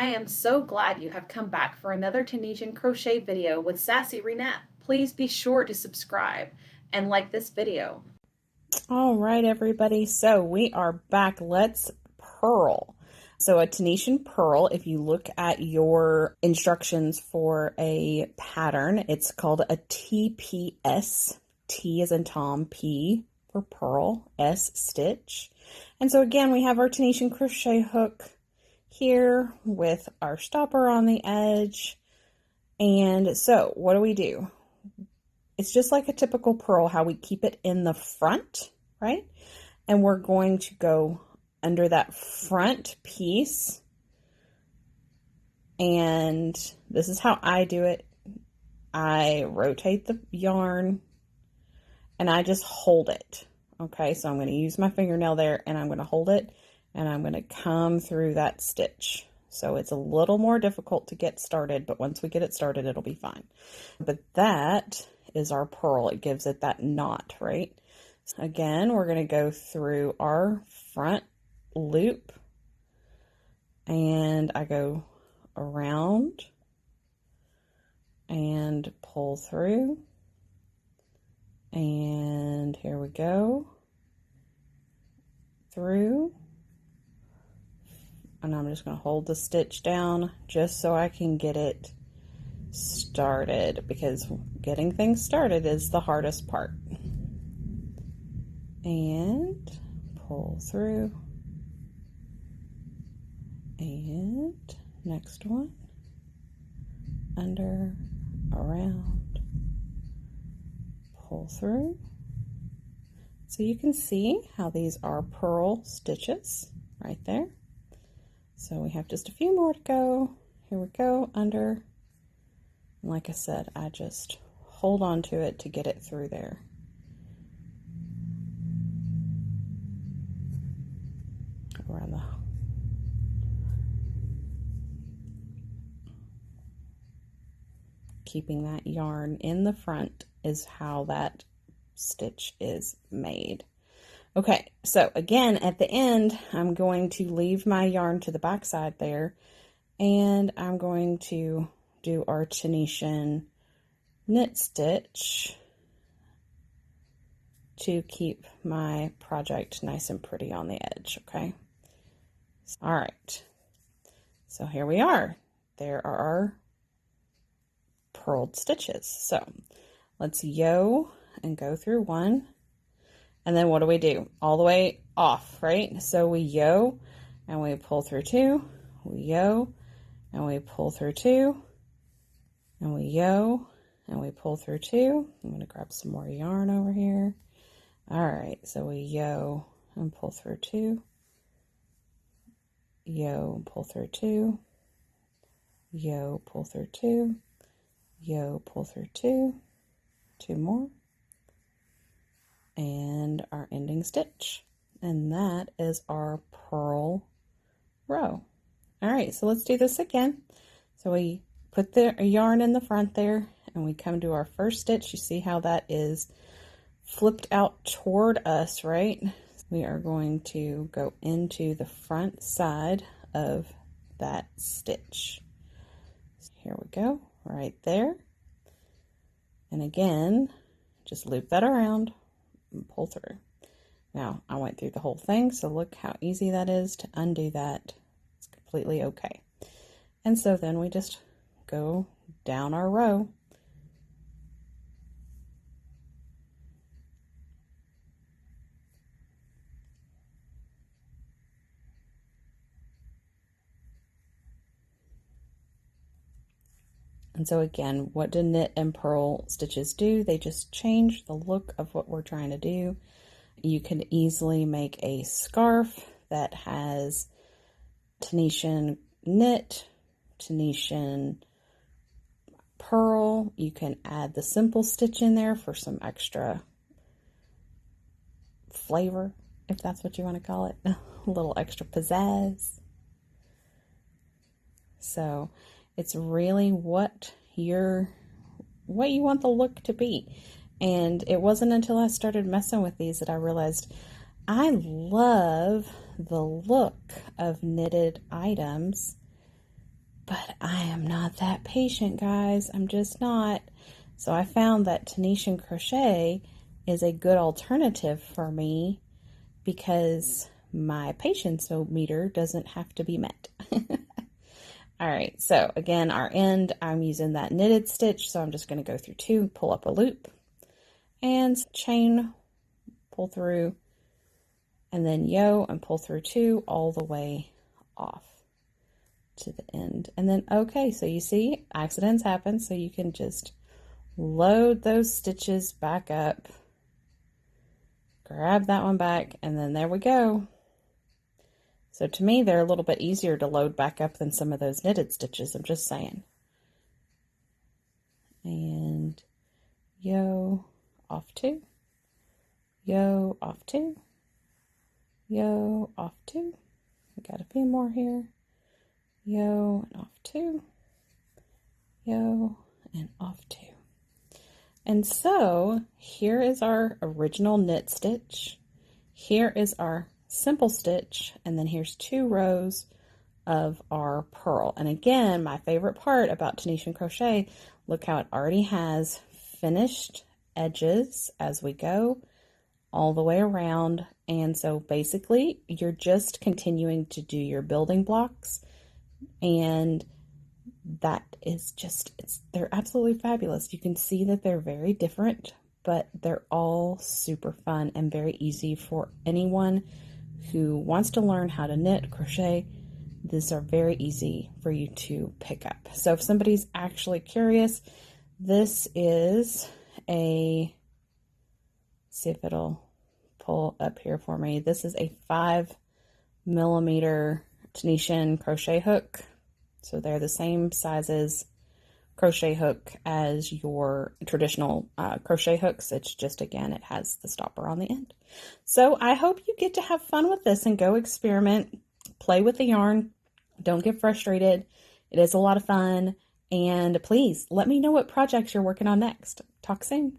I am so glad you have come back for another Tunisian crochet video with Sassy Renette. Please be sure to subscribe and like this video. All right, everybody. So we are back. Let's purl. So a Tunisian purl, if you look at your instructions for a pattern, it's called a TPS. T as in Tom, P for purl, S stitch. And so again, we have our Tunisian crochet hook here with our stopper on the edge. And so what do? It's just like a typical purl, how we keep it in the front, right? And we're going to go under that front piece. And this is how I do it. I rotate the yarn and I just hold it. Okay, so I'm going to use my fingernail there and I'm going to hold it and I'm going to come through that stitch. So it's a little more difficult to get started, but once we get it started, it'll be fine. But that is our purl. It gives it that knot, right? Again, we're going to go through our front loop and I go around and pull through, and here we go through, and I'm just going to hold the stitch down just so I can get it started, because getting things started is the hardest part. And pull through, and next one, under, around, pull through. So you can see how these are purl stitches right there. So we have just a few more to go. Here we go, under. And like I said, I just hold on to it to get it through there. Around the keeping that yarn in the front is how that stitch is made. Okay, so again, at the end, I'm going to leave my yarn to the back side there, and I'm going to do our Tunisian knit stitch to keep my project nice and pretty on the edge, okay? All right, so here we are. There are our purled stitches. So let's yo and go through one, and then what do? All the way off, right? So we yo and we pull through two, we yo and we pull through two, and we yo and we pull through two. I'm going to grab some more yarn over here. All right, so we yo and pull through two, yo and pull through two, yo, pull through two, yo, pull through two, two more, and our ending stitch. And that is our purl row. All right, so let's do this again. So we put the yarn in the front there and we come to our first stitch. You see how that is flipped out toward us, right? We are going to go into the front side of that stitch. So here we go, right there. And again, just loop that around and pull through. Now, I went through the whole thing, so look how easy that is to undo that. It's completely okay. And so then we just go down our row. And so again, what do knit and purl stitches do? They just change the look of what we're trying to do. You can easily make a scarf that has Tunisian knit, Tunisian purl. You can add the simple stitch in there for some extra flavor, if that's what you want to call it, a little extra pizzazz. So it's really what you want the look to be. And it wasn't until I started messing with these that I realized I love the look of knitted items But I am not that patient, guys. I'm just not. So I found that Tunisian crochet is a good alternative for me because my patience meter doesn't have to be met. All right, so again, our end, I'm using that knitted stitch, so I'm just going to go through 2, pull up a loop, and chain, pull through, and then yo, and pull through 2 all the way off to the end. And then, okay, so you see, accidents happen, so you can just load those stitches back up, grab that one back, and then there we go. So to me, they're a little bit easier to load back up than some of those knitted stitches, I'm just saying. And yo, off 2, yo, off 2, yo, off 2. We got a few more here. Yo, and off 2, yo, and off 2. And so here is our original knit stitch. Here is our simple stitch, and then here's 2 rows of our purl. And again, my favorite part about Tunisian crochet, look how it already has finished edges as we go all the way around. And so basically you're just continuing to do your building blocks, and that is just, they're absolutely fabulous. You can see that they're very different, but they're all super fun and very easy for anyone who wants to learn how to knit, crochet. These are very easy for you to pick up. So if somebody's actually curious, this is a, see if it'll pull up here for me. This is a 5mm Tunisian crochet hook. So they're the same sizes crochet hook as your traditional crochet hooks. It's just, again, it has the stopper on the end. So I hope you get to have fun with this and go experiment, play with the yarn. Don't get frustrated. It is a lot of fun. And please let me know what projects you're working on next. Talk soon.